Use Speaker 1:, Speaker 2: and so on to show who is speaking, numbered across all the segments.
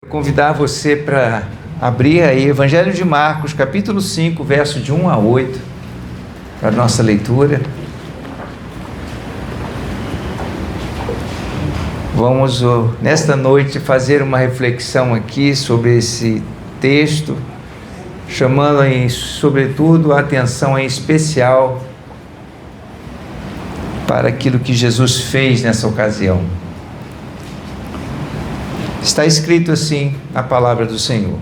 Speaker 1: Convidar você para abrir aí Evangelho de Marcos, capítulo 5, verso de 1 a 8, para a nossa leitura. Vamos, nesta noite, fazer uma reflexão aqui sobre esse texto, chamando, sobretudo, a atenção em especial para aquilo que Jesus fez nessa ocasião. Está escrito assim na palavra do Senhor: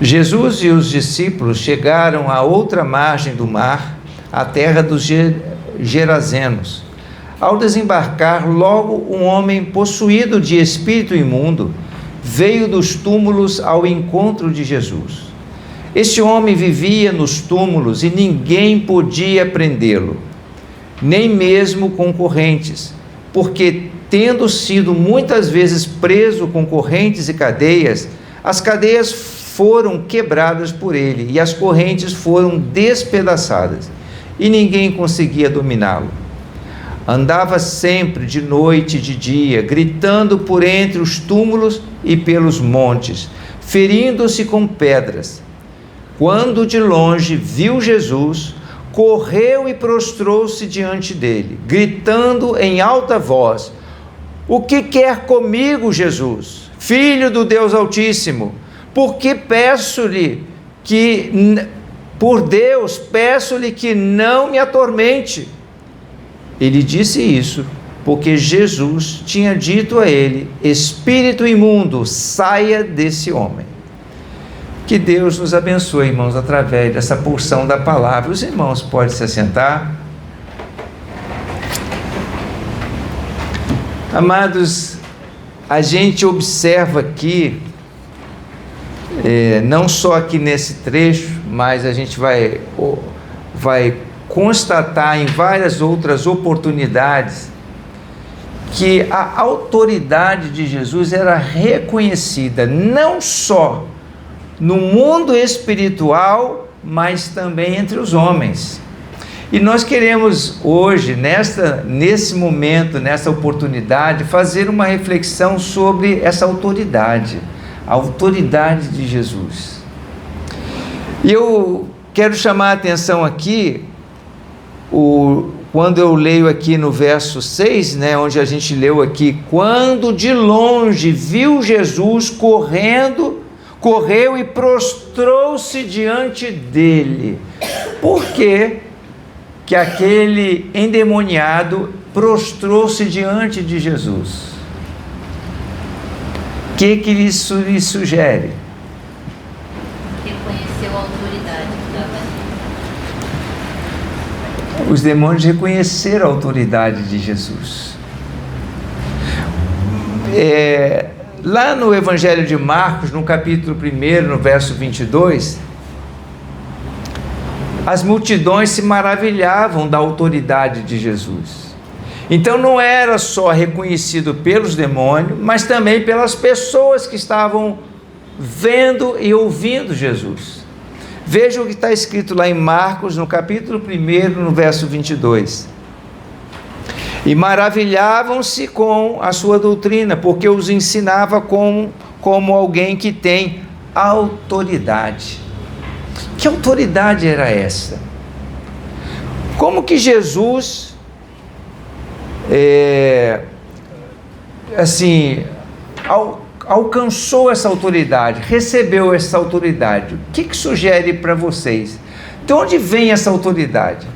Speaker 1: Jesus e os discípulos chegaram à outra margem do mar, à terra dos Gerazenos. Ao desembarcar, logo um homem possuído de espírito imundo veio dos túmulos ao encontro de Jesus. Este homem vivia nos túmulos e ninguém podia prendê-lo, nem mesmo com correntes, porque tendo sido muitas vezes preso com correntes e cadeias, as cadeias foram quebradas por ele e as correntes foram despedaçadas, e ninguém conseguia dominá-lo. Andava sempre de noite e de dia, gritando por entre os túmulos e pelos montes, ferindo-se com pedras. Quando de longe viu Jesus, correu e prostrou-se diante dele, gritando em alta voz: "O que quer comigo, Jesus, Filho do Deus Altíssimo? Porque peço-lhe que não me atormente." Ele disse isso porque Jesus tinha dito a ele: "Espírito imundo, saia desse homem." Que Deus nos abençoe, irmãos, através dessa porção da palavra. Os irmãos podem se assentar. Amados, a gente observa aqui, não só aqui nesse trecho, mas a gente vai constatar em várias outras oportunidades que a autoridade de Jesus era reconhecida não só no mundo espiritual, mas também entre os homens. E nós queremos hoje, nesse momento, nessa oportunidade, fazer uma reflexão sobre essa autoridade, a autoridade de Jesus. E eu quero chamar a atenção aqui, quando eu leio aqui no verso 6, onde a gente leu aqui: "Quando de longe viu Jesus correu e prostrou-se diante dele." Por quê que aquele endemoniado prostrou-se diante de Jesus? O que isso lhe sugere?
Speaker 2: Reconheceu a autoridade que estava ali.
Speaker 1: Os demônios reconheceram a autoridade de Jesus. Lá no Evangelho de Marcos, no capítulo 1, no verso 22, as multidões se maravilhavam da autoridade de Jesus. Então não era só reconhecido pelos demônios, mas também pelas pessoas que estavam vendo e ouvindo Jesus. Veja o que está escrito lá em Marcos, no capítulo 1, no verso 22. "E maravilhavam-se com a sua doutrina, porque os ensinava como alguém que tem autoridade." Que autoridade era essa? Como que Jesus alcançou essa autoridade, recebeu essa autoridade? O que sugere para vocês? De onde vem essa autoridade?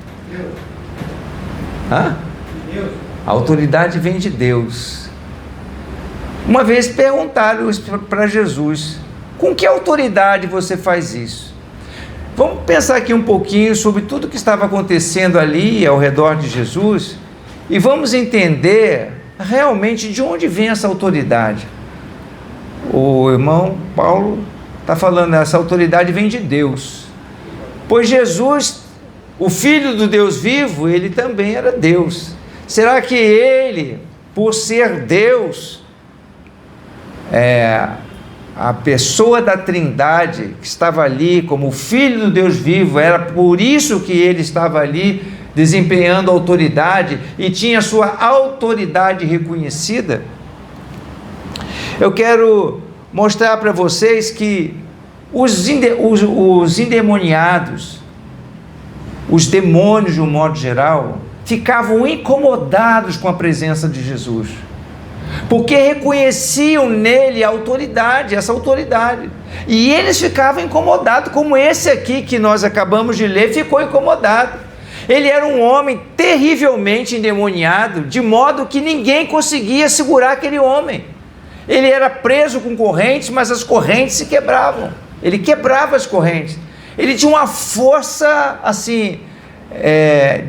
Speaker 1: A autoridade vem de Deus. Uma vez perguntaram para Jesus: "Com que autoridade você faz isso?" Vamos pensar aqui um pouquinho sobre tudo que estava acontecendo ali ao redor de Jesus e vamos entender realmente de onde vem essa autoridade. O irmão Paulo está falando, essa autoridade vem de Deus, pois Jesus, o Filho do Deus vivo, ele também era Deus. Será que ele, por ser Deus, a pessoa da Trindade que estava ali como o Filho do Deus vivo, era por isso que ele estava ali desempenhando autoridade e tinha sua autoridade reconhecida? Eu quero mostrar para vocês que os endemoniados, os demônios de um modo geral, ficavam incomodados com a presença de Jesus, porque reconheciam nele a autoridade, essa autoridade, e eles ficavam incomodados, como esse aqui que nós acabamos de ler ficou incomodado. Ele era um homem terrivelmente endemoniado, de modo que ninguém conseguia segurar aquele homem. Ele era preso com correntes, mas as correntes se quebravam. Ele quebrava as correntes. Ele tinha uma força assim,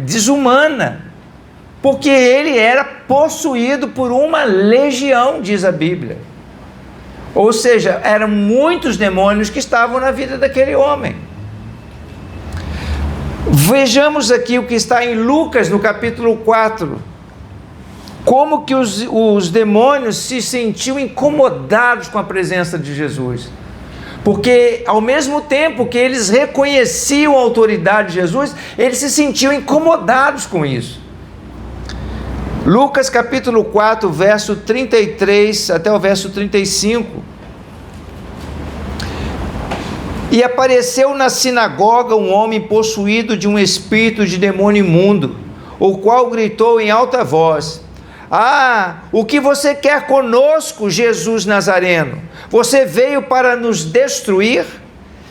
Speaker 1: desumana, porque ele era possuído por uma legião, diz a Bíblia. Ou seja, eram muitos demônios que estavam na vida daquele homem. Vejamos aqui o que está em Lucas, no capítulo 4, como que os demônios se sentiam incomodados com a presença de Jesus, porque ao mesmo tempo que eles reconheciam a autoridade de Jesus, eles se sentiam incomodados com isso. Lucas capítulo 4, verso 33 até o verso 35. E apareceu na sinagoga um homem possuído de um espírito de demônio imundo, o qual gritou em alta voz: Ah, o que você quer conosco, Jesus Nazareno? Você veio para nos destruir?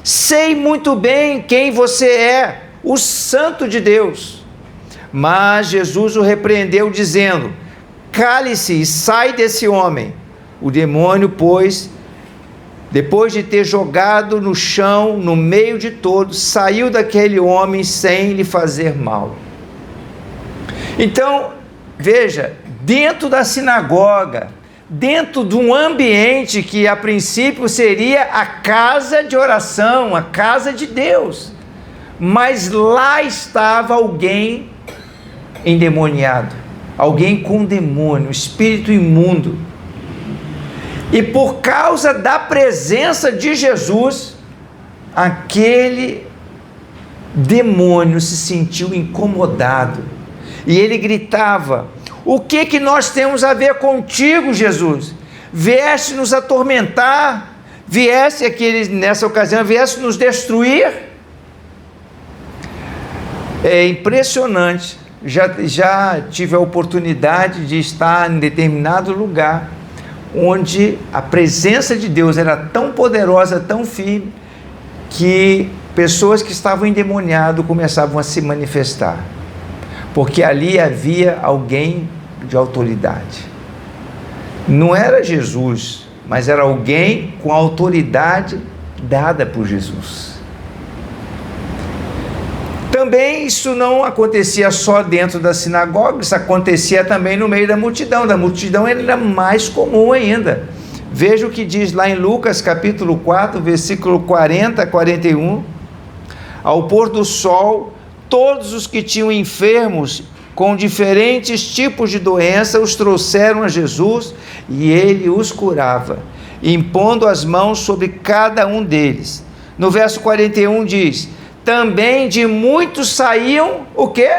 Speaker 1: Sei muito bem quem você é, o Santo de Deus. Mas Jesus o repreendeu, dizendo: Cale-se e sai desse homem. O demônio, pois, depois de ter jogado no chão, no meio de todos, saiu daquele homem sem lhe fazer mal. Então, veja, dentro da sinagoga, dentro de um ambiente que a princípio seria a casa de oração, a casa de Deus, mas lá estava alguém endemoniado, alguém com demônio, espírito imundo. E por causa da presença de Jesus, aquele demônio se sentiu incomodado. E ele gritava: O que nós temos a ver contigo, Jesus? Vieste nos atormentar? Vieste nessa ocasião, vieste nos destruir? É impressionante. Já tive a oportunidade de estar em determinado lugar onde a presença de Deus era tão poderosa, tão firme, que pessoas que estavam endemoniadas começavam a se manifestar, porque ali havia alguém de autoridade. Não era Jesus, mas era alguém com a autoridade dada por Jesus. Também isso não acontecia só dentro da sinagoga, isso acontecia também no meio da multidão. Da multidão era mais comum ainda. Veja o que diz lá em Lucas capítulo 4, versículo 40 a 41. Ao pôr do sol, todos os que tinham enfermos com diferentes tipos de doença os trouxeram a Jesus, e ele os curava, impondo as mãos sobre cada um deles. No verso 41 diz: também de muitos saíam o quê?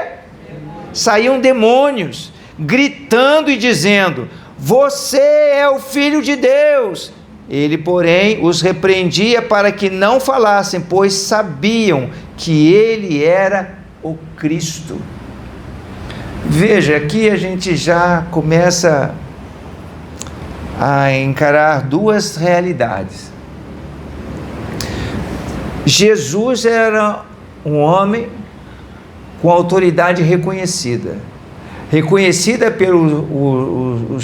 Speaker 1: Saíam demônios, gritando e dizendo: você é o Filho de Deus. Ele, porém, os repreendia para que não falassem, pois sabiam que ele era o Cristo. Veja, aqui a gente já começa a encarar duas realidades. Jesus era um homem com autoridade reconhecida pelo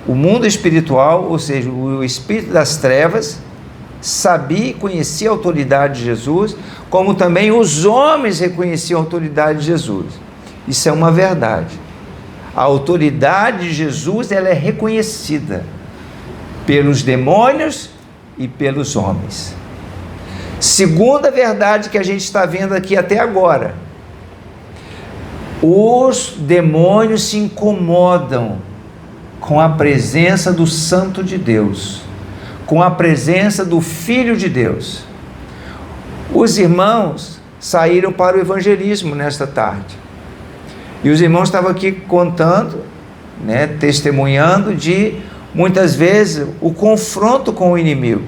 Speaker 1: o mundo espiritual, ou seja, o espírito das trevas sabia e conhecia a autoridade de Jesus, como também os homens reconheciam a autoridade de Jesus. Isso é uma verdade. A autoridade de Jesus, ela é reconhecida pelos demônios e pelos homens. Segunda verdade que a gente está vendo aqui até agora: os demônios se incomodam com a presença do Santo de Deus, com a presença do Filho de Deus. Os irmãos saíram para o evangelismo nesta tarde, e os irmãos estavam aqui contando, testemunhando de muitas vezes, o confronto com o inimigo.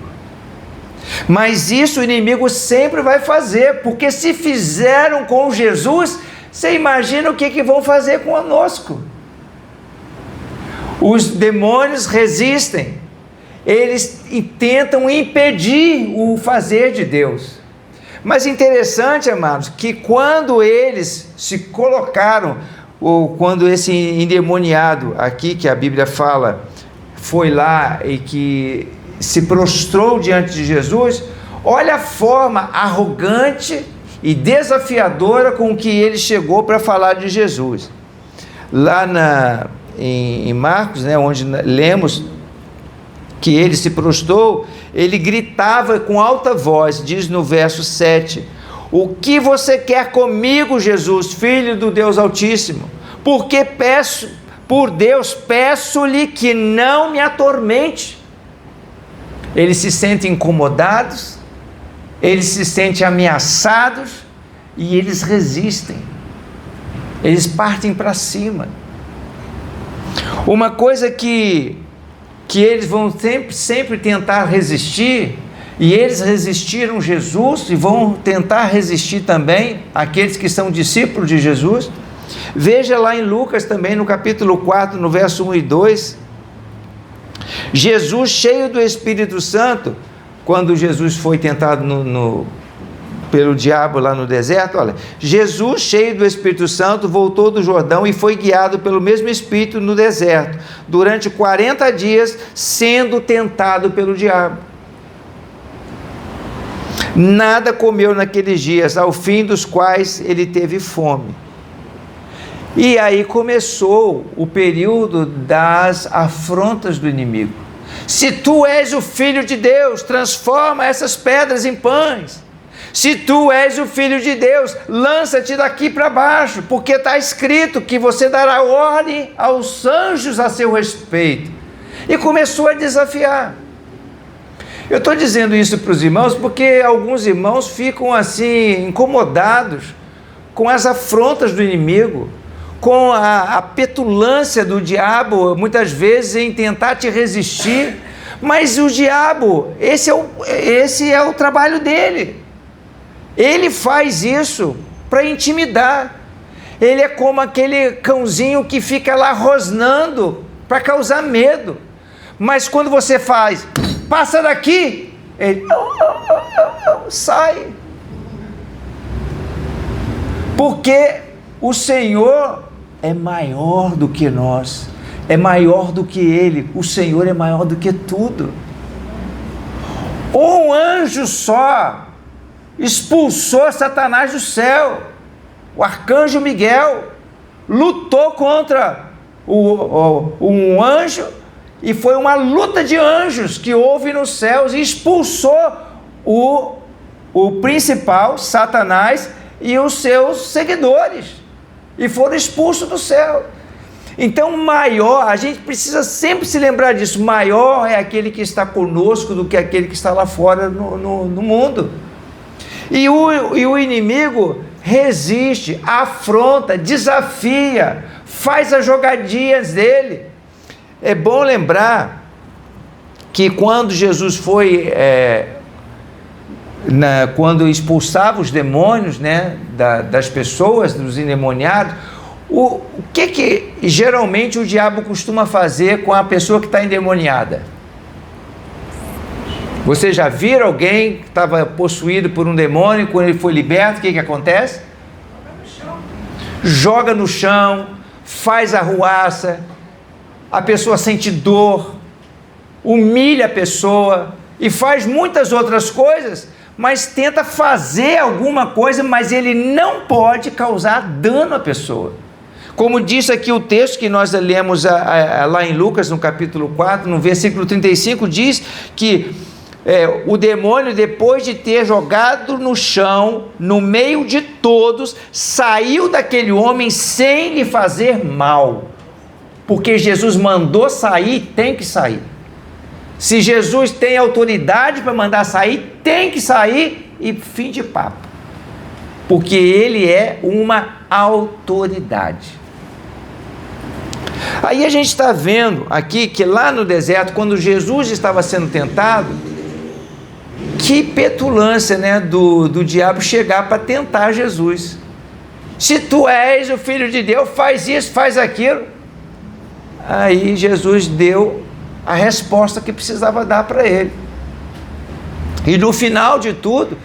Speaker 1: Mas isso o inimigo sempre vai fazer, porque se fizeram com Jesus, você imagina o que vão fazer conosco. Os demônios resistem, eles tentam impedir o fazer de Deus. Mas interessante, amados, que quando eles se colocaram, ou quando esse endemoniado aqui que a Bíblia fala, foi lá e que se prostrou diante de Jesus, olha a forma arrogante e desafiadora com que ele chegou para falar de Jesus. Lá em Marcos, né, onde lemos que ele se prostrou, ele gritava com alta voz, diz no verso 7, o que você quer comigo, Jesus, Filho do Deus Altíssimo? Porque por Deus, peço-lhe que não me atormente. Eles se sentem incomodados, eles se sentem ameaçados e eles resistem, eles partem para cima. Uma coisa que eles vão sempre tentar resistir, e eles resistiram Jesus e vão tentar resistir também aqueles que são discípulos de Jesus. Veja lá em Lucas também, no capítulo 4, no verso 1 e 2, Jesus cheio do Espírito Santo, quando Jesus foi tentado pelo diabo lá no deserto, olha, Jesus cheio do Espírito Santo voltou do Jordão e foi guiado pelo mesmo Espírito no deserto, durante 40 dias sendo tentado pelo diabo. Nada comeu naqueles dias, ao fim dos quais ele teve fome. E aí começou o período das afrontas do inimigo. Se tu és o Filho de Deus, transforma essas pedras em pães. Se tu és o Filho de Deus, lança-te daqui para baixo, porque está escrito que você dará ordem aos anjos a seu respeito. E começou a desafiar. Eu estou dizendo isso para os irmãos porque alguns irmãos ficam assim incomodados com as afrontas do inimigo, com a petulância do diabo, muitas vezes em tentar te resistir. Mas o diabo, esse é o trabalho dele. Ele faz isso para intimidar. Ele é como aquele cãozinho que fica lá rosnando para causar medo. Mas quando você faz, passa daqui, ele sai. Porque o Senhor é maior do que nós, é maior do que ele, o Senhor é maior do que tudo. Um anjo só expulsou Satanás do céu. O arcanjo Miguel lutou contra um anjo, e foi uma luta de anjos que houve nos céus, e expulsou o principal, Satanás, e os seus seguidores, e foram expulsos do céu. Então maior, a gente precisa sempre se lembrar disso, maior é aquele que está conosco do que aquele que está lá fora no mundo. E o inimigo resiste, afronta, desafia, faz as jogadinhas dele. É bom lembrar que quando Jesus foi, quando expulsava os demônios, né, das pessoas, dos endemoniados, o que geralmente o diabo costuma fazer com a pessoa que está endemoniada? Você já viram alguém que estava possuído por um demônio, quando ele foi liberto, o que acontece? Joga no chão, faz arruaça, a pessoa sente dor, humilha a pessoa e faz muitas outras coisas, mas tenta fazer alguma coisa, mas ele não pode causar dano à pessoa. Como disse aqui o texto que nós lemos lá em Lucas, no capítulo 4, no versículo 35, diz que o demônio, depois de ter jogado no chão, no meio de todos, saiu daquele homem sem lhe fazer mal, porque Jesus mandou sair, tem que sair. Se Jesus tem autoridade para mandar sair, tem que sair, e fim de papo, porque ele é uma autoridade. Aí a gente está vendo aqui que lá no deserto, quando Jesus estava sendo tentado, que petulância, né, do diabo chegar para tentar Jesus. Se tu és o Filho de Deus, faz isso, faz aquilo. Aí Jesus deu a resposta que precisava dar para ele. E no final de tudo,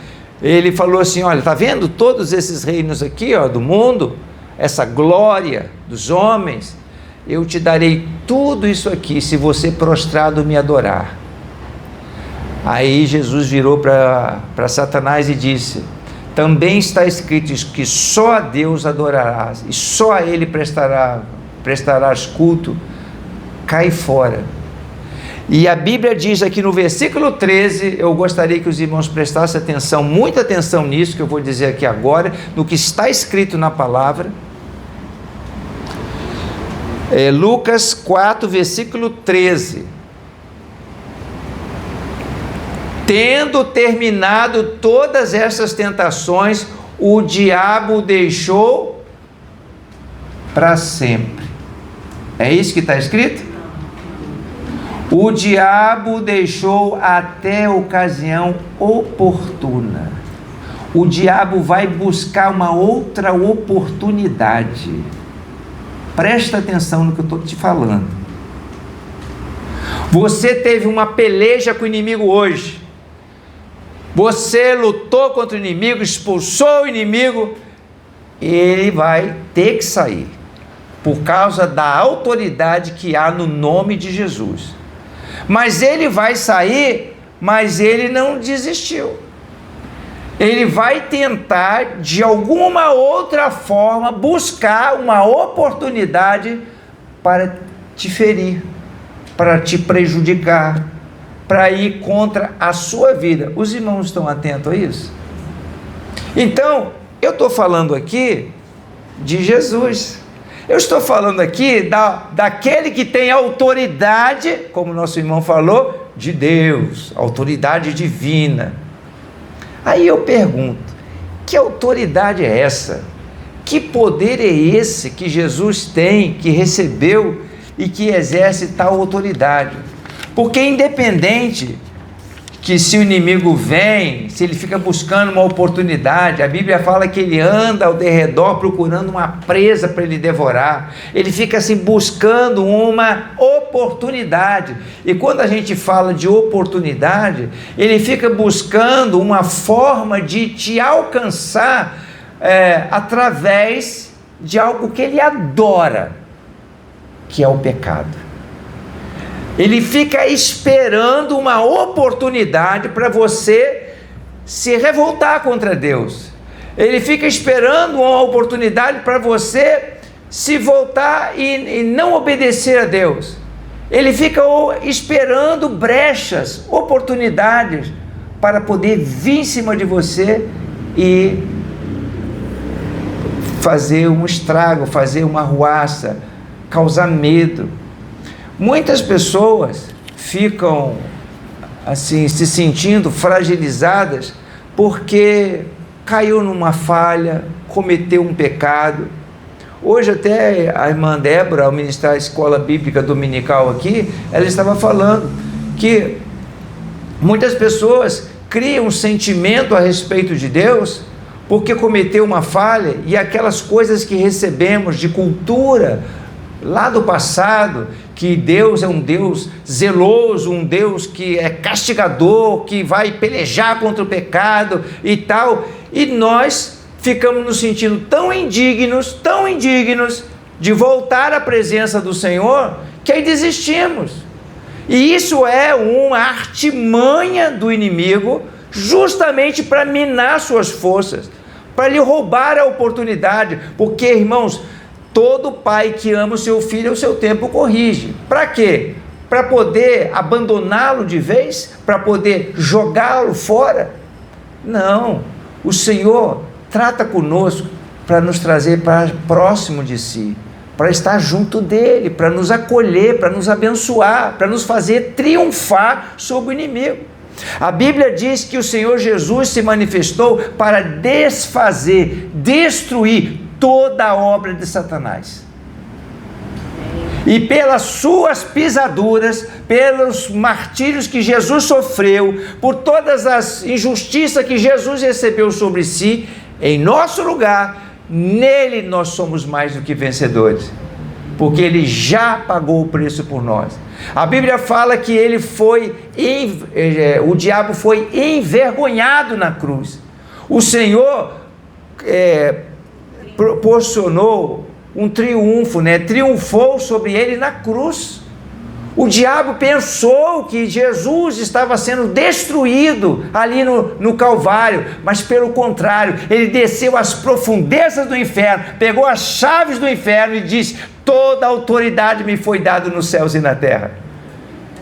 Speaker 1: ele falou assim: olha, está vendo todos esses reinos aqui, ó, do mundo, essa glória dos homens, eu te darei tudo isso aqui se você prostrado me adorar. Aí Jesus virou para Satanás e disse: também está escrito que só a Deus adorarás e só a Ele prestarás culto. Cai fora. E a Bíblia diz aqui no versículo 13, eu gostaria que os irmãos prestassem atenção, muita atenção nisso que eu vou dizer aqui agora, no que está escrito na palavra. Lucas 4, versículo 13. Tendo terminado todas essas tentações, o diabo o deixou para sempre. É isso que está escrito? O diabo o deixou até a ocasião oportuna. O diabo vai buscar uma outra oportunidade. Presta atenção no que eu estou te falando. Você teve uma peleja com o inimigo hoje. Você lutou contra o inimigo, expulsou o inimigo. Ele vai ter que sair, por causa da autoridade que há no nome de Jesus. Mas ele vai sair, mas ele não desistiu. Ele vai tentar, de alguma outra forma, buscar uma oportunidade para te ferir, para te prejudicar, para ir contra a sua vida. Os irmãos estão atentos a isso? Então, eu estou falando aqui de Jesus. Eu estou falando aqui daquele que tem autoridade, como nosso irmão falou, de Deus, autoridade divina. Aí eu pergunto, que autoridade é essa? Que poder é esse que Jesus tem, que recebeu e que exerce tal autoridade? Porque independente que se o inimigo vem, se ele fica buscando uma oportunidade, a Bíblia fala que ele anda ao derredor procurando uma presa para ele devorar, ele fica assim buscando uma oportunidade, e quando a gente fala de oportunidade, ele fica buscando uma forma de te alcançar através de algo que ele adora, que é o pecado. Ele fica esperando uma oportunidade para você se revoltar contra Deus. Ele fica esperando uma oportunidade para você se voltar e não obedecer a Deus. Ele fica esperando brechas, oportunidades para poder vir em cima de você e fazer um estrago, fazer uma arruaça, causar medo. Muitas pessoas ficam assim se sentindo fragilizadas porque caiu numa falha, cometeu um pecado. Hoje até a irmã Débora, ao ministrar a escola bíblica dominical aqui, ela estava falando que muitas pessoas criam um sentimento a respeito de Deus porque cometeu uma falha, e aquelas coisas que recebemos de cultura lá do passado, que Deus é um Deus zeloso, um Deus que é castigador, que vai pelejar contra o pecado e tal, e nós ficamos nos sentindo tão indignos de voltar à presença do Senhor, que aí desistimos. E isso é uma artimanha do inimigo, justamente para minar suas forças, para lhe roubar a oportunidade, porque, irmãos, todo pai que ama o seu filho, ao seu tempo corrige. Para quê? Para poder abandoná-lo de vez? Para poder jogá-lo fora? Não. O Senhor trata conosco para nos trazer para próximo de si, para estar junto dele, para nos acolher, para nos abençoar, para nos fazer triunfar sobre o inimigo. A Bíblia diz que o Senhor Jesus se manifestou para desfazer, destruir toda a obra de Satanás. E pelas suas pisaduras, pelos martírios que Jesus sofreu, por todas as injustiças que Jesus recebeu sobre si, em nosso lugar, nele nós somos mais do que vencedores, porque ele já pagou o preço por nós. A Bíblia fala que o diabo foi envergonhado na cruz. O Senhor proporcionou um triunfo, triunfou sobre ele na cruz. O diabo pensou que Jesus estava sendo destruído ali no Calvário, mas pelo contrário, ele desceu às profundezas do inferno, pegou as chaves do inferno e disse: toda a autoridade me foi dada nos céus e na terra.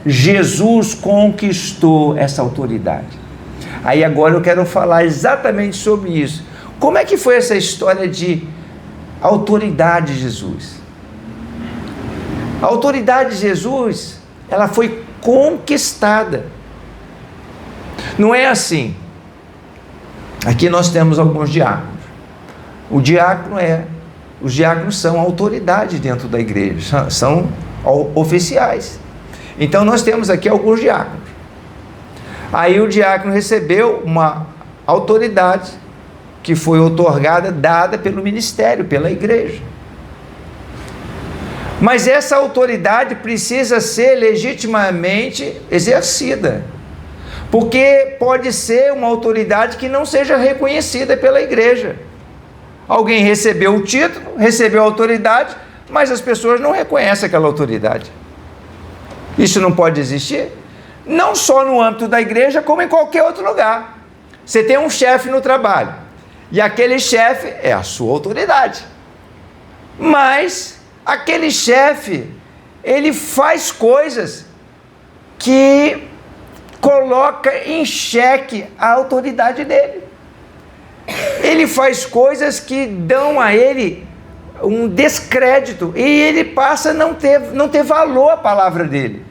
Speaker 1: Jesus conquistou essa autoridade. Aí agora eu quero falar exatamente sobre isso. Como é que foi essa história de autoridade de Jesus? A autoridade de Jesus, ela foi conquistada. Não é assim. Aqui nós temos alguns diáconos. Os diáconos são autoridade dentro da igreja, são oficiais. Então nós temos aqui alguns diáconos. Aí o diácono recebeu uma autoridade que foi outorgada, dada pelo ministério, pela igreja. Mas essa autoridade precisa ser legitimamente exercida, porque pode ser uma autoridade que não seja reconhecida pela igreja. Alguém recebeu o título, recebeu a autoridade, mas as pessoas não reconhecem aquela autoridade. Isso não pode existir, não só no âmbito da igreja, como em qualquer outro lugar. Você tem um chefe no trabalho, e aquele chefe é a sua autoridade, mas aquele chefe, ele faz coisas que coloca em xeque a autoridade dele. Ele faz coisas que dão a ele um descrédito, e ele passa a não ter valor a palavra dele.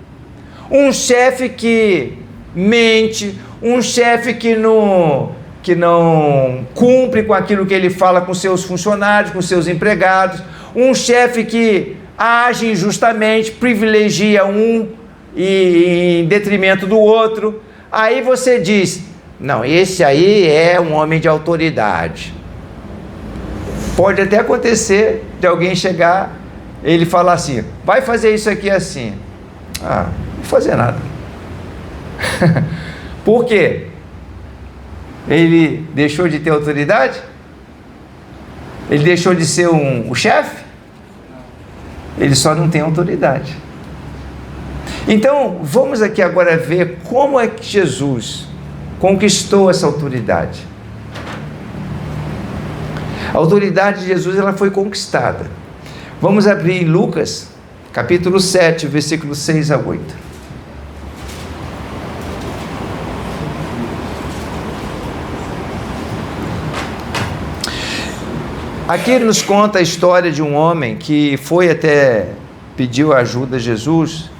Speaker 1: Um chefe que mente, um chefe que não cumpre com aquilo que ele fala com seus funcionários, com seus empregados, um chefe que age injustamente, privilegia um em detrimento do outro. Aí você diz: não, esse aí é um homem de autoridade. Pode até acontecer de alguém chegar, ele falar assim: vai fazer isso aqui assim. Não vou fazer nada. Por quê? Ele deixou de ter autoridade? Ele deixou de ser o chefe? Ele só não tem autoridade. Então, vamos aqui agora ver como é que Jesus conquistou essa autoridade. A autoridade de Jesus, ela foi conquistada. Vamos abrir em Lucas, capítulo 7, versículos 6 a 8. Aqui ele nos conta a história de um homem que pediu ajuda a Jesus,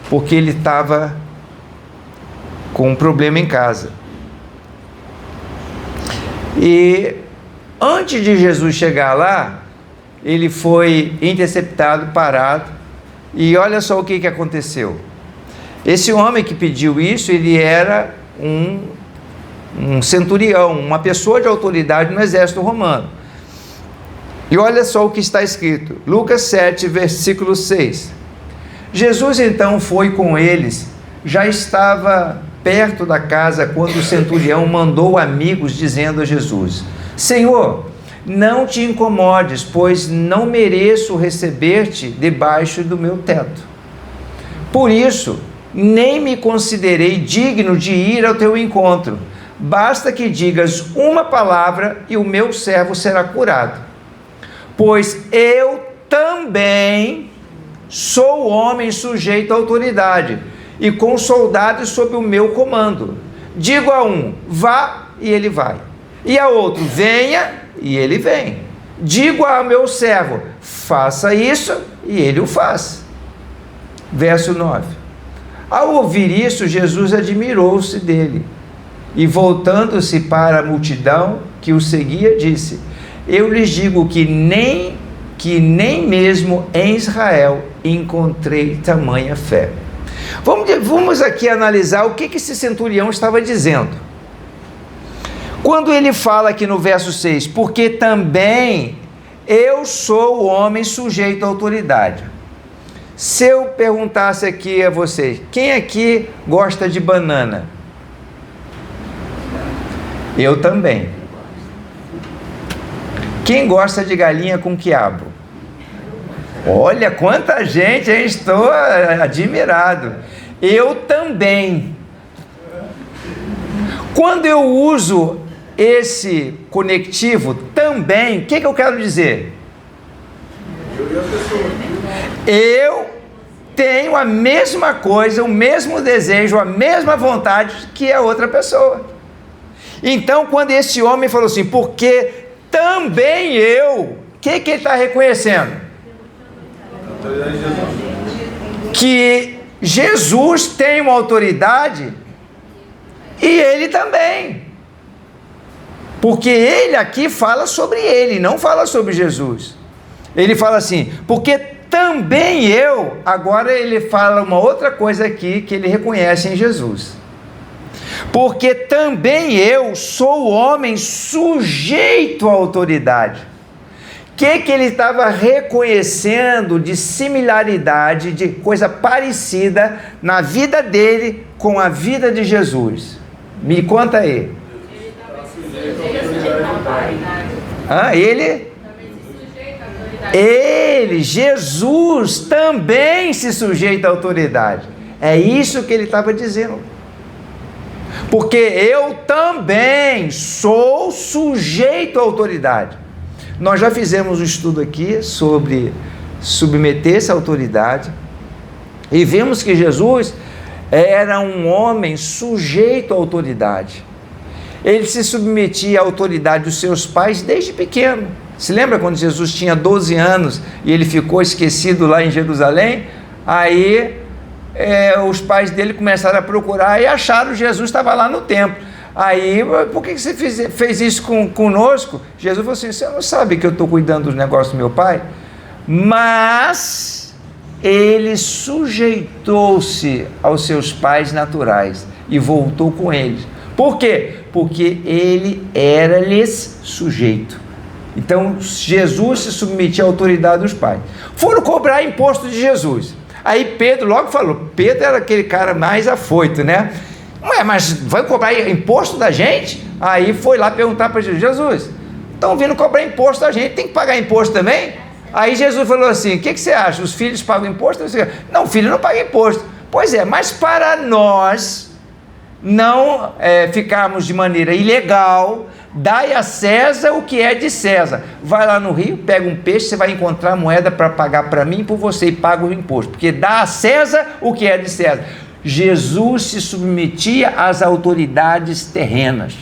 Speaker 1: porque ele estava com um problema em casa. E antes de Jesus chegar lá, ele foi interceptado, parado, e olha só o que aconteceu. Esse homem que pediu isso, ele era um centurião, uma pessoa de autoridade no exército romano. E olha só o que está escrito, Lucas 7, versículo 6. Jesus então foi com eles, já estava perto da casa quando o centurião mandou amigos dizendo a Jesus: Senhor, não te incomodes, pois não mereço receber-te debaixo do meu teto. Por isso, nem me considerei digno de ir ao teu encontro. Basta que digas uma palavra e o meu servo será curado. Pois eu também sou homem sujeito à autoridade, e com soldados sob o meu comando. Digo a um: vá, e ele vai. E a outro: venha, e ele vem. Digo ao meu servo: faça isso, e ele o faz. Verso 9. Ao ouvir isso, Jesus admirou-se dele, e voltando-se para a multidão que o seguia, disse: eu lhes digo que nem mesmo em Israel encontrei tamanha fé. Vamos aqui analisar o que esse centurião estava dizendo. Quando ele fala aqui no verso 6, porque também eu sou o homem sujeito à autoridade. Se eu perguntasse aqui a vocês, quem aqui gosta de banana? Eu também. Quem gosta de galinha com quiabo? Olha quanta gente, hein? Estou admirado. Eu também. Quando eu uso esse conectivo também, o que eu quero dizer? Eu tenho a mesma coisa, o mesmo desejo, a mesma vontade que a outra pessoa. Então, quando esse homem falou assim, porque também eu, o que ele está reconhecendo? Que Jesus tem uma autoridade e ele também. Porque ele aqui fala sobre ele, não fala sobre Jesus. Ele fala assim, porque também eu, agora ele fala uma outra coisa aqui que ele reconhece em Jesus. Porque também eu sou homem sujeito à autoridade. O que ele estava reconhecendo de similaridade, de coisa parecida na vida dele com a vida de Jesus? Me conta aí. Jesus também se sujeita à autoridade. É isso que ele estava dizendo. Porque eu também sou sujeito à autoridade. Nós já fizemos um estudo aqui sobre submeter-se à autoridade e vimos que Jesus era um homem sujeito à autoridade. Ele se submetia à autoridade dos seus pais desde pequeno. Se lembra quando Jesus tinha 12 anos e ele ficou esquecido lá em Jerusalém? Aí os pais dele começaram a procurar e acharam que Jesus estava lá no templo. Aí, por que você fez isso conosco? Jesus falou assim, você não sabe que eu estou cuidando dos negócios do meu pai? Mas ele sujeitou-se aos seus pais naturais e voltou com eles. Por quê? Porque ele era-lhes sujeito. Então, Jesus se submetia à autoridade dos pais. Foram cobrar imposto de Jesus. Aí Pedro logo falou, Pedro era aquele cara mais afoito, né? Ué, mas vai cobrar imposto da gente? Aí foi lá perguntar para Jesus, Jesus, estão vindo cobrar imposto da gente, tem que pagar imposto também? Aí Jesus falou assim, o que você acha? Os filhos pagam imposto? Não, o filho não paga imposto. Pois é, mas para nós não ficarmos de maneira ilegal, dai a César o que é de César. Vai lá no rio, pega um peixe, você vai encontrar moeda para pagar para mim e por você e paga o imposto, porque dá a César o que é de César. Jesus se submetia às autoridades terrenas.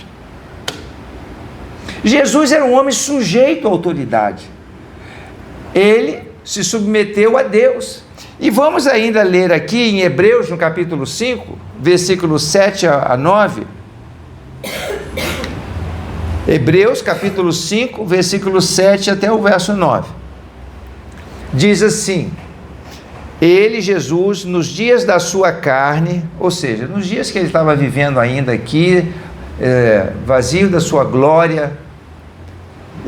Speaker 1: Jesus era um homem sujeito à autoridade. Ele se submeteu a Deus. E vamos ainda ler aqui em Hebreus, no capítulo 5, versículos 7 a 9. Hebreus, capítulo 5, versículo 7 até o verso 9. Diz assim, ele, Jesus, nos dias da sua carne, ou seja, nos dias que ele estava vivendo ainda aqui, vazio da sua glória,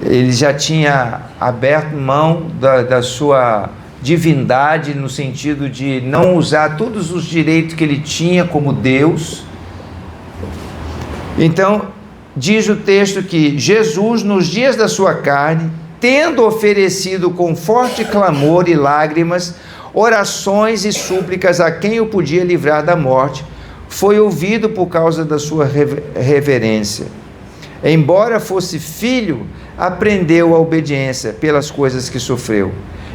Speaker 1: ele já tinha aberto mão da sua divindade, no sentido de não usar todos os direitos que ele tinha como Deus. Então, diz o texto que Jesus, nos dias da sua carne, tendo oferecido com forte clamor e lágrimas, orações e súplicas a quem o podia livrar da morte, foi ouvido por causa da sua reverência. Embora fosse filho, aprendeu a obediência pelas coisas que sofreu.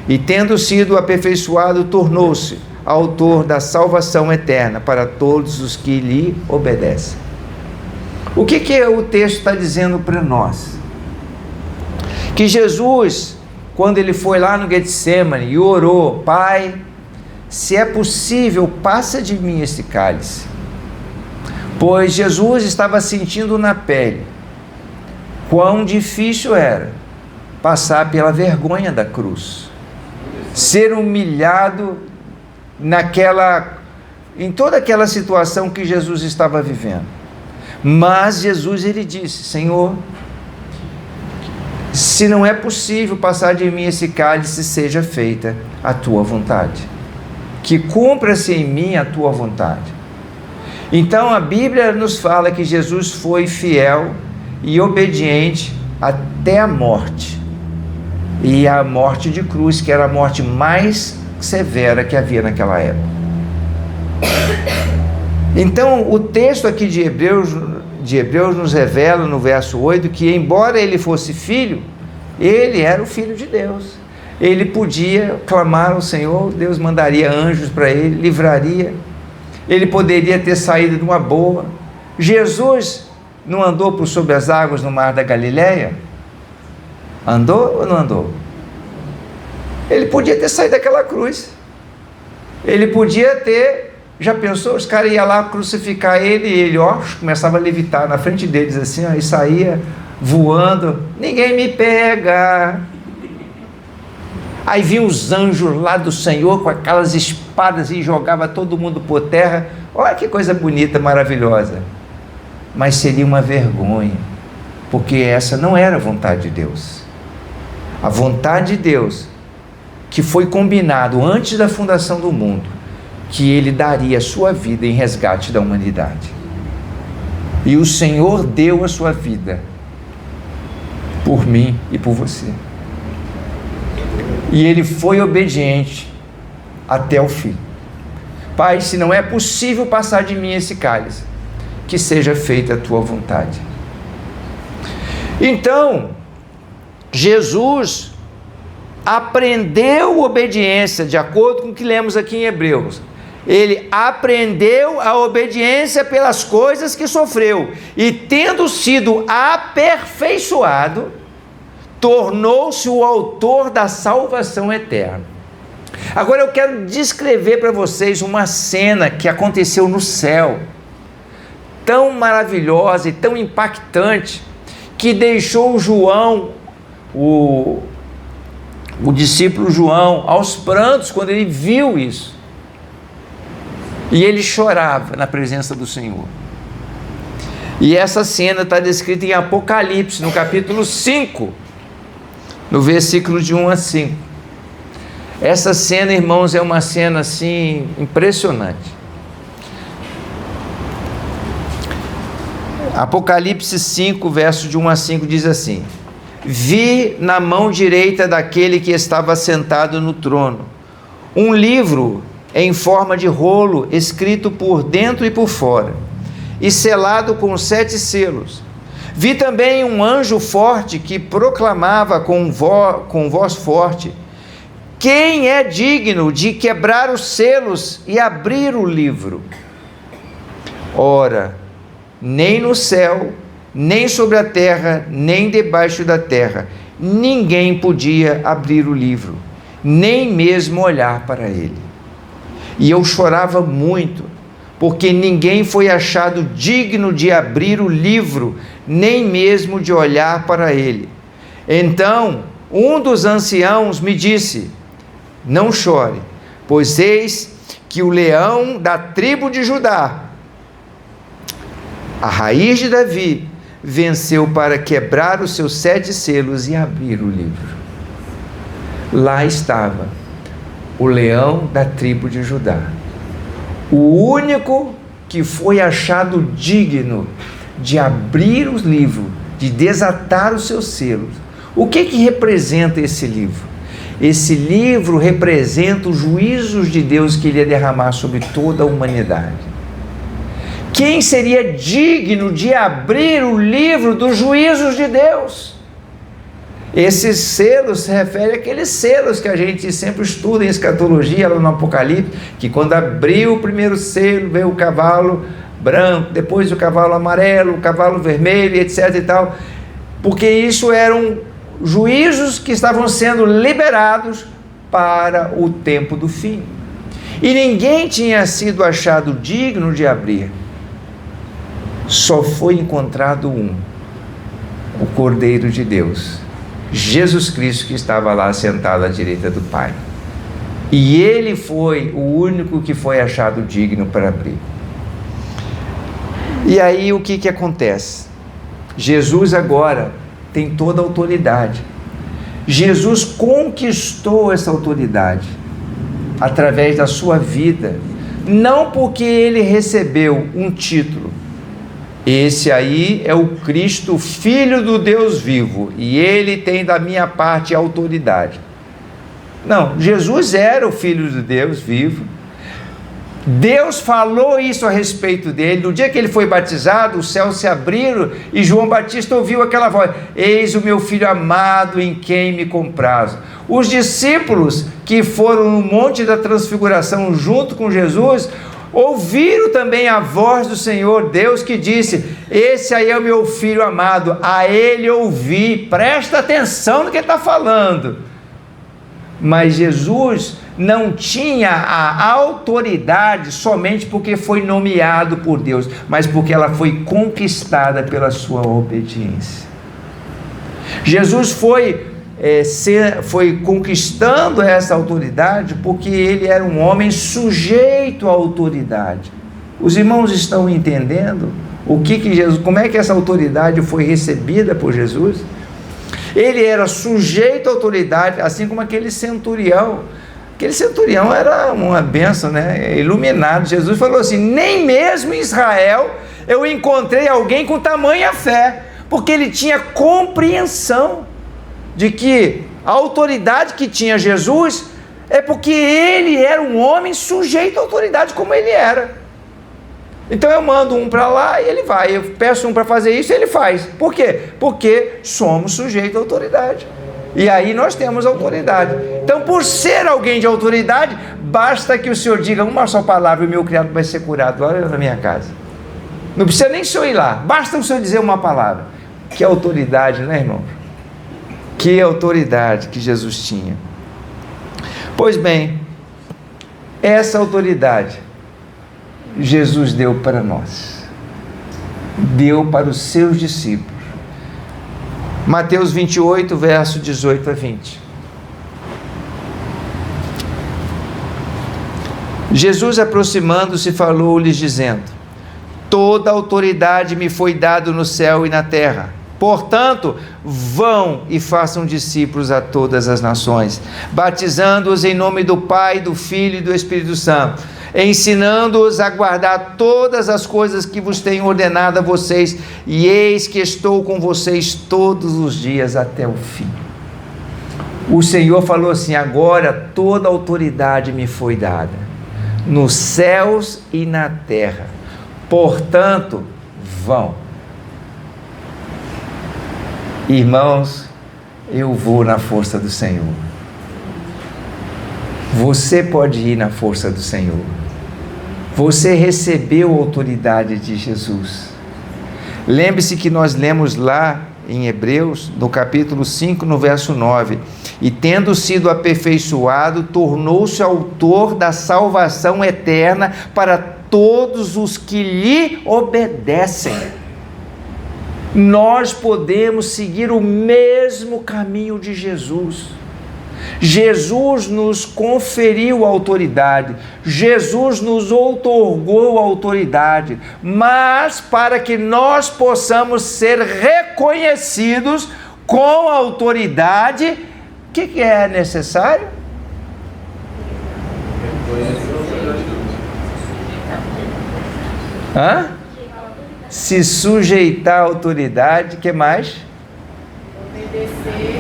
Speaker 1: E tendo sido aperfeiçoado, tornou-se autor da salvação eterna para todos os que lhe obedecem. O que o texto está dizendo para nós? Que Jesus, quando ele foi lá no Getsemane e orou, Pai, se é possível, passa de mim esse cálice. Pois Jesus estava sentindo na pele quão difícil era passar pela vergonha da cruz. ser humilhado em toda aquela situação que Jesus estava vivendo. Mas Jesus, ele disse: Senhor, se não é possível passar de mim esse cálice, seja feita a tua vontade, que cumpra-se em mim a tua vontade. Então a Bíblia nos fala que Jesus foi fiel e obediente até a morte, e a morte de cruz, que era a morte mais severa que havia naquela época. Então o texto aqui de Hebreus nos revela no verso 8 que, embora ele fosse filho, ele era o filho de Deus. Ele podia clamar ao Senhor, Deus mandaria anjos para ele, livraria. Ele poderia ter saído de uma boa. Jesus não andou por sobre as águas no mar da Galileia? Andou ou não andou? Ele podia ter saído daquela cruz. Ele podia ter... Já pensou? Os caras iam lá crucificar ele, e ele, começava a levitar na frente deles assim, e saía voando. Ninguém me pega. Aí vinham os anjos lá do Senhor com aquelas espadas e jogava todo mundo por terra. Olha que coisa bonita, maravilhosa. Mas seria uma vergonha, porque essa não era a vontade de Deus. A vontade de Deus, que foi combinado antes da fundação do mundo, que ele daria a sua vida em resgate da humanidade. E o Senhor deu a sua vida por mim e por você. E ele foi obediente até o fim. Pai, se não é possível passar de mim esse cálice, que seja feita a tua vontade. Então, Jesus aprendeu obediência, de acordo com o que lemos aqui em Hebreus. Ele aprendeu a obediência pelas coisas que sofreu, e tendo sido aperfeiçoado, tornou-se o autor da salvação eterna. Agora eu quero descrever para vocês uma cena que aconteceu no céu, tão maravilhosa e tão impactante, que deixou João, o discípulo João, aos prantos quando ele viu isso. E ele chorava na presença do Senhor. E essa cena está descrita em Apocalipse, no capítulo 5, no versículo de 1 a 5. Essa cena, irmãos, é uma cena assim impressionante. Apocalipse 5, verso de 1 a 5 diz assim: Vi na mão direita daquele que estava sentado no trono um livro em forma de rolo, escrito por dentro e por fora, e selado com 7 selos. Vi também um anjo forte que proclamava com voz forte: Quem é digno de quebrar os selos e abrir o livro? Ora, nem no céu, nem sobre a terra, nem debaixo da terra, ninguém podia abrir o livro, nem mesmo olhar para ele. E eu chorava muito, porque ninguém foi achado digno de abrir o livro, nem mesmo de olhar para ele. Então, um dos anciãos me disse: Não chore, pois eis que o leão da tribo de Judá, a raiz de Davi, venceu para quebrar os seus 7 selos e abrir o livro. Lá estava o leão da tribo de Judá, o único que foi achado digno de abrir o livro, de desatar os seus selos. O que representa esse livro? Esse livro representa os juízos de Deus que ele ia derramar sobre toda a humanidade. Quem seria digno de abrir o livro dos juízos de Deus? Esses selos se referem àqueles selos que a gente sempre estuda em escatologia, lá no Apocalipse, que quando abriu o primeiro selo, veio o cavalo branco, depois o cavalo amarelo, o cavalo vermelho, etc. e tal, porque isso eram juízos que estavam sendo liberados para o tempo do fim. E ninguém tinha sido achado digno de abrir. Só foi encontrado o Cordeiro de Deus, Jesus Cristo, que estava lá sentado à direita do Pai. E ele foi o único que foi achado digno para abrir. E aí o que acontece? Jesus agora tem toda a autoridade. Jesus conquistou essa autoridade através da sua vida, não porque ele recebeu um título. Esse aí é o Cristo, Filho do Deus vivo, e ele tem da minha parte a autoridade. Não, Jesus era o Filho de Deus vivo. Deus falou isso a respeito dele. No dia que ele foi batizado, os céus se abriram e João Batista ouviu aquela voz: eis o meu filho amado em quem me comprazo. Os discípulos que foram no Monte da Transfiguração junto com Jesus ouviram também a voz do Senhor Deus que disse: esse aí é o meu filho amado, a ele ouvi. Presta atenção no que ele está falando. Mas Jesus não tinha a autoridade somente porque foi nomeado por Deus, mas porque ela foi conquistada pela sua obediência. Jesus foi conquistando essa autoridade porque ele era um homem sujeito à autoridade. Os irmãos estão entendendo como é que essa autoridade foi recebida por Jesus? Ele era sujeito à autoridade, assim como aquele centurião. Aquele centurião era uma bênção, né? Iluminado. Jesus falou assim: nem mesmo em Israel eu encontrei alguém com tamanha fé, porque ele tinha compreensão de que a autoridade que tinha Jesus é porque ele era um homem sujeito à autoridade como ele era. Então eu mando um para lá e ele vai, eu peço um para fazer isso e ele faz. Por quê? Porque somos sujeitos à autoridade. E aí nós temos autoridade. Então, por ser alguém de autoridade, basta que o Senhor diga uma só palavra e o meu criado vai ser curado lá na minha casa. Não precisa nem o Senhor ir lá, basta o Senhor dizer uma palavra. Que autoridade, né, irmão? Que autoridade que Jesus tinha. Pois bem, essa autoridade Jesus deu para nós, deu para os seus discípulos. Mateus 28, verso 18 a 20. Jesus, aproximando-se, falou-lhes dizendo: toda autoridade me foi dada no céu e na terra. Portanto, vão e façam discípulos a todas as nações, batizando-os em nome do Pai, do Filho e do Espírito Santo, ensinando-os a guardar todas as coisas que vos tenho ordenado a vocês, e eis que estou com vocês todos os dias até o fim. O Senhor falou assim: agora toda autoridade me foi dada, nos céus e na terra, portanto, vão. Irmãos, eu vou na força do Senhor. Você pode ir na força do Senhor. Você recebeu a autoridade de Jesus. Lembre-se que nós lemos lá em Hebreus, no capítulo 5, no verso 9: e tendo sido aperfeiçoado, tornou-se autor da salvação eterna para todos os que lhe obedecem. Nós podemos seguir o mesmo caminho de Jesus. Jesus nos conferiu autoridade, Jesus nos outorgou autoridade, mas para que nós possamos ser reconhecidos com autoridade, o que é necessário? Se sujeitar à autoridade, o que mais?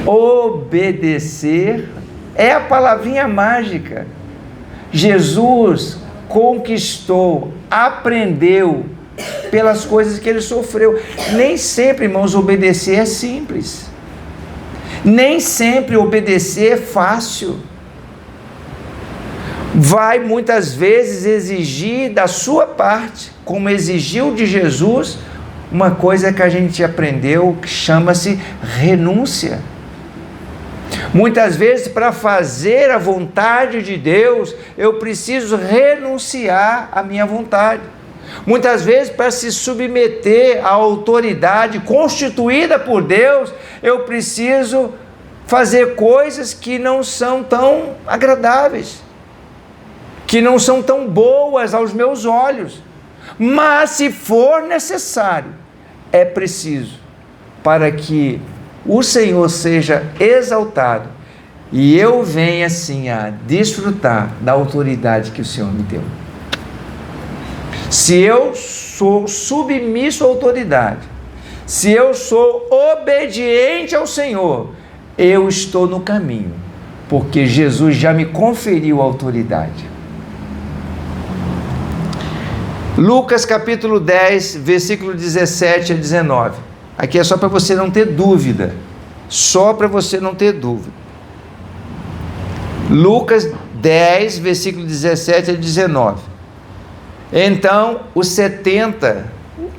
Speaker 1: Obedecer é a palavrinha mágica. Jesus conquistou, aprendeu pelas coisas que ele sofreu. Nem sempre, irmãos, obedecer é simples. Nem sempre obedecer é fácil. Vai muitas vezes exigir da sua parte, como exigiu de Jesus, uma coisa que a gente aprendeu que chama-se renúncia. Muitas vezes, para fazer a vontade de Deus, eu preciso renunciar à minha vontade. Muitas vezes, para se submeter à autoridade constituída por Deus, eu preciso fazer coisas que não são tão agradáveis. que não são tão boas aos meus olhos, mas se for necessário, é preciso para que o Senhor seja exaltado e eu venha assim a desfrutar da autoridade que o Senhor me deu. Se eu sou submisso à autoridade, se eu sou obediente ao Senhor, eu estou no caminho, porque Jesus já me conferiu autoridade. Lucas capítulo 10, versículo 17 a 19. Aqui é só para você não ter dúvida. Só para você não ter dúvida. Lucas 10, versículo 17 a 19. Então,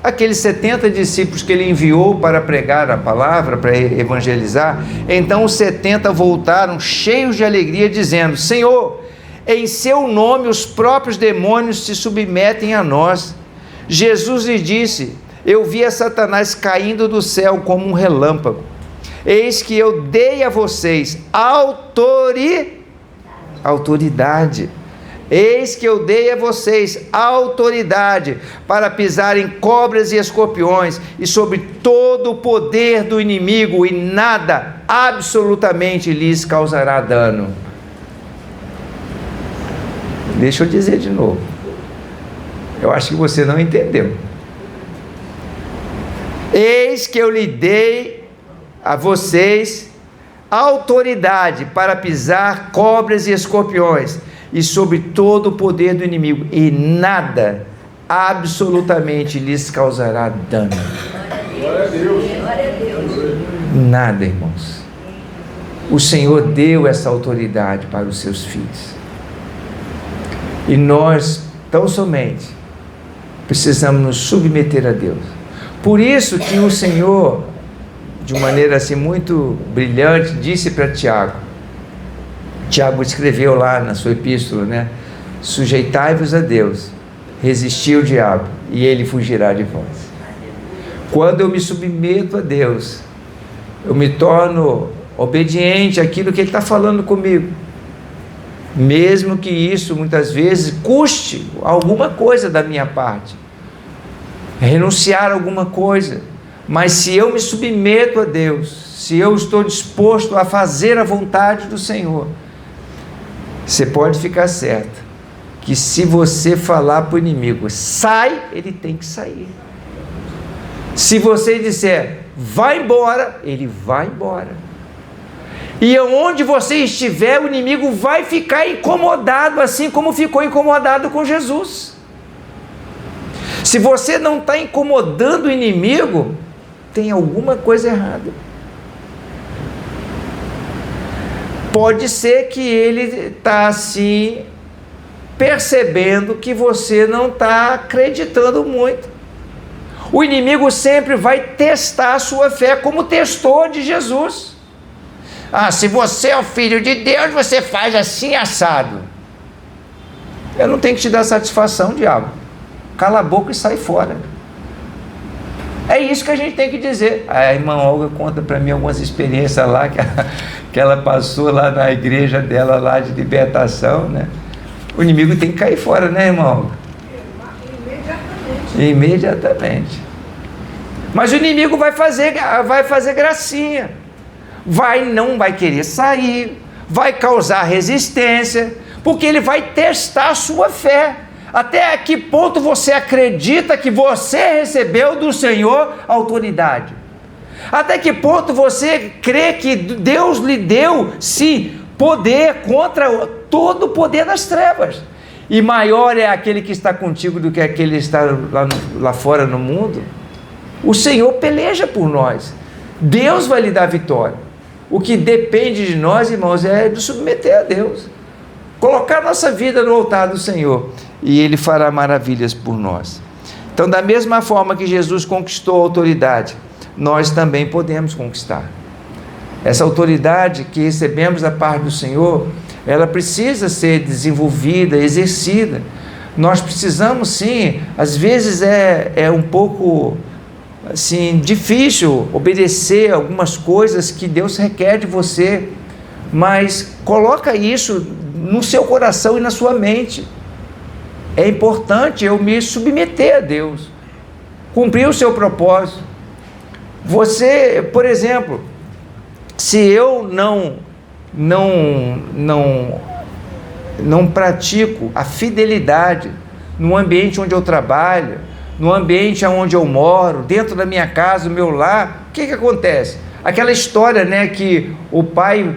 Speaker 1: aqueles 70 discípulos que ele enviou para pregar a palavra, para evangelizar, então os 70 voltaram cheios de alegria, dizendo: Senhor, em seu nome os próprios demônios se submetem a nós. Jesus lhe disse: eu vi a Satanás caindo do céu como um relâmpago. Eis que eu dei a vocês autoridade. Eis que eu dei a vocês autoridade para pisarem cobras e escorpiões e sobre todo o poder do inimigo, e nada absolutamente lhes causará dano. Deixa eu dizer de novo. Eu acho que você não entendeu. Eis que eu lhe dei a vocês autoridade para pisar cobras e escorpiões e sobre todo o poder do inimigo, e nada absolutamente lhes causará dano.
Speaker 2: Glória a Deus. Glória a Deus.
Speaker 1: Nada, irmãos. O Senhor deu essa autoridade para os seus filhos. E nós, tão somente, precisamos nos submeter a Deus. Por isso que o Senhor, de maneira assim muito brilhante, disse para Tiago, Tiago escreveu lá na sua epístola, né? Sujeitai-vos a Deus, resisti ao diabo, e ele fugirá de vós. Quando eu me submeto a Deus, eu me torno obediente àquilo que Ele está falando comigo, mesmo que isso muitas vezes custe alguma coisa da minha parte, renunciar a alguma coisa. Mas se eu me submeto a Deus, se eu estou disposto a fazer a vontade do Senhor, você pode ficar certo que se você falar para o inimigo, sai, ele tem que sair. Se você disser, vai embora, ele vai embora. E onde você estiver, o inimigo vai ficar incomodado, assim como ficou incomodado com Jesus. Se você não está incomodando o inimigo, tem alguma coisa errada. Pode ser que ele está assim, percebendo que você não está acreditando muito. O inimigo sempre vai testar a sua fé, como testou de Jesus. Se você é o filho de Deus, você faz assim, assado. Eu não tenho que te dar satisfação, diabo. Cala a boca e sai fora. É isso que a gente tem que dizer. A irmã Olga conta para mim algumas experiências lá que ela passou lá na igreja dela lá de libertação, né? O inimigo tem que cair fora, né, irmã Olga? Imediatamente. Mas o inimigo vai fazer gracinha. Não vai querer sair, vai causar resistência, porque ele vai testar a sua fé. Até que ponto você acredita que você recebeu do Senhor autoridade? Até que ponto você crê que Deus lhe deu, sim, poder contra todo o poder das trevas? E maior é aquele que está contigo do que aquele que está lá fora no mundo? O Senhor peleja por nós. Deus vai lhe dar vitória. O que depende de nós, irmãos, é de submeter a Deus. Colocar nossa vida no altar do Senhor, e Ele fará maravilhas por nós. Então, da mesma forma que Jesus conquistou a autoridade, nós também podemos conquistar. Essa autoridade que recebemos da parte do Senhor, ela precisa ser desenvolvida, exercida. Nós precisamos, sim, às vezes é um pouco assim, difícil obedecer algumas coisas que Deus requer de você, mas coloca isso no seu coração e na sua mente. é importante eu me submeter a Deus, cumprir o seu propósito. Você, por exemplo, se eu não pratico a fidelidade no ambiente onde eu trabalho, no ambiente onde eu moro, dentro da minha casa, no meu lar, o que acontece? Aquela história, né, que o pai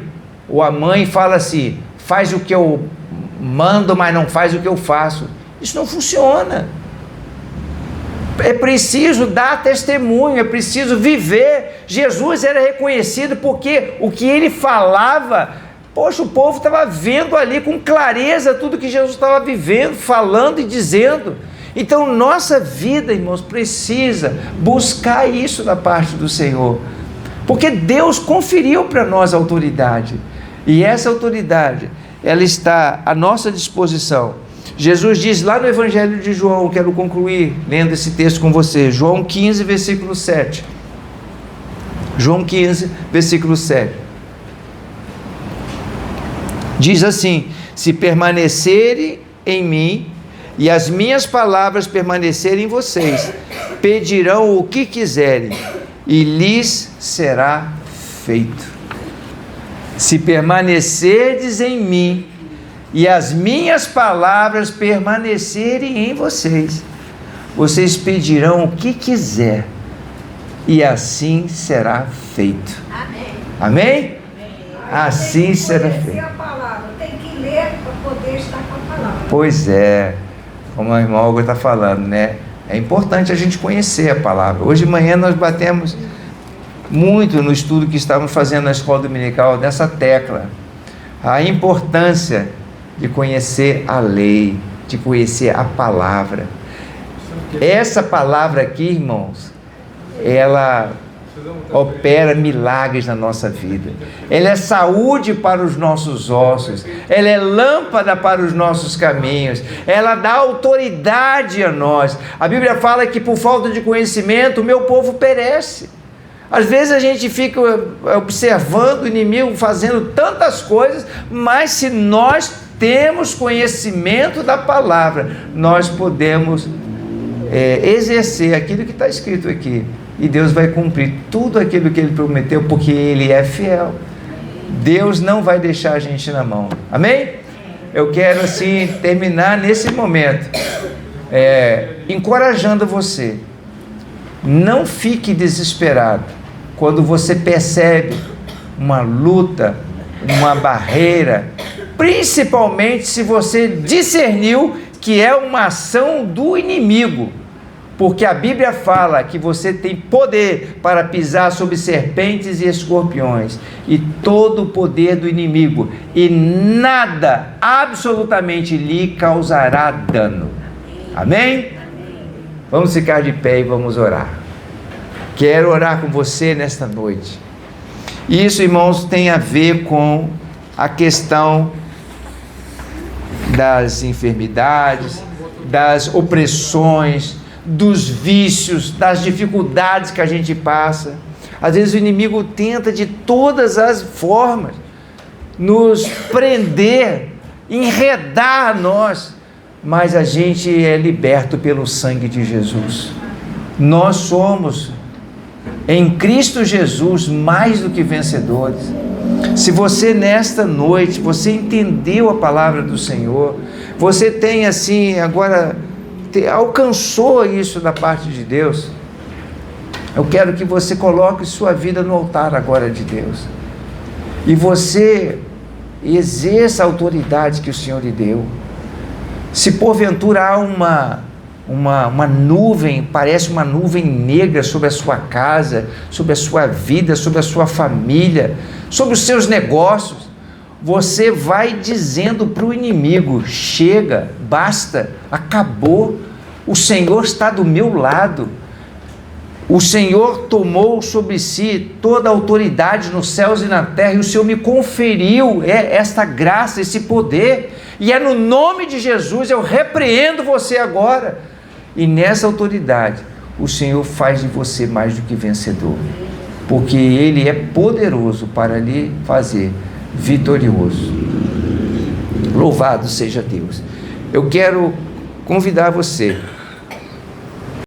Speaker 1: ou a mãe fala assim: faz o que eu mando, mas não faz o que eu faço. Isso não funciona. É preciso dar testemunho, é preciso viver. Jesus era reconhecido porque o que ele falava, poxa, o povo estava vendo ali com clareza tudo que Jesus estava vivendo, falando e dizendo. Então nossa vida, irmãos, precisa buscar isso da parte do Senhor, porque Deus conferiu para nós a autoridade, e essa autoridade, ela está à nossa disposição. Jesus diz lá no Evangelho de João, quero concluir lendo esse texto com você, João 15, versículo 7. João 15, versículo 7. Diz assim: se permanecerem em mim e as minhas palavras permanecerem em vocês, pedirão o que quiserem e lhes será feito. Se permanecerdes em mim e as minhas palavras permanecerem em vocês, vocês pedirão o que quiser e assim será feito.
Speaker 2: Amém.
Speaker 1: Amém? Assim será feito.
Speaker 2: A palavra tem que ler para poder estar com a palavra.
Speaker 1: Pois é, como a irmã Olga está falando, né? É importante a gente conhecer a palavra. Hoje de manhã nós batemos muito no estudo que estávamos fazendo na escola dominical, nessa tecla. A importância de conhecer a lei, de conhecer a palavra. Essa palavra aqui, irmãos, ela opera milagres na nossa vida. Ela é saúde para os nossos ossos, ela é lâmpada para os nossos caminhos, ela dá autoridade a nós. A Bíblia fala que por falta de conhecimento o meu povo perece. Às vezes a gente fica observando o inimigo fazendo tantas coisas, mas se nós temos conhecimento da palavra, nós podemos exercer aquilo que está escrito aqui, e Deus vai cumprir tudo aquilo que Ele prometeu, porque Ele é fiel. Deus não vai deixar a gente na mão. Amém? Eu quero assim terminar nesse momento encorajando você. Não fique desesperado quando você percebe uma luta, uma barreira, principalmente se você discerniu que é uma ação do inimigo, porque a Bíblia fala que você tem poder para pisar sobre serpentes e escorpiões e todo o poder do inimigo, e nada absolutamente lhe causará dano. Amém? Vamos ficar de pé e vamos orar. Quero orar com você nesta noite. Isso, irmãos, tem a ver com a questão das enfermidades, das opressões, dos vícios, das dificuldades que a gente passa. Às vezes o inimigo tenta de todas as formas nos prender, enredar a nós, mas a gente é liberto pelo sangue de Jesus. Nós somos em Cristo Jesus mais do que vencedores. Se você nesta noite, você entendeu a palavra do Senhor, você tem assim, agora alcançou isso da parte de Deus, eu quero que você coloque sua vida no altar agora de Deus, e você exerça a autoridade que o Senhor lhe deu. Se porventura há uma nuvem, parece uma nuvem negra sobre a sua casa, sobre a sua vida, sobre a sua família, sobre os seus negócios, você vai dizendo para o inimigo: chega, basta, acabou, o Senhor está do meu lado, o Senhor tomou sobre si toda a autoridade nos céus e na terra, e o Senhor me conferiu esta graça, esse poder, e é no nome de Jesus, eu repreendo você agora, e nessa autoridade, o Senhor faz de você mais do que vencedor, porque Ele é poderoso para lhe fazer vitorioso. Louvado seja Deus. Eu quero convidar você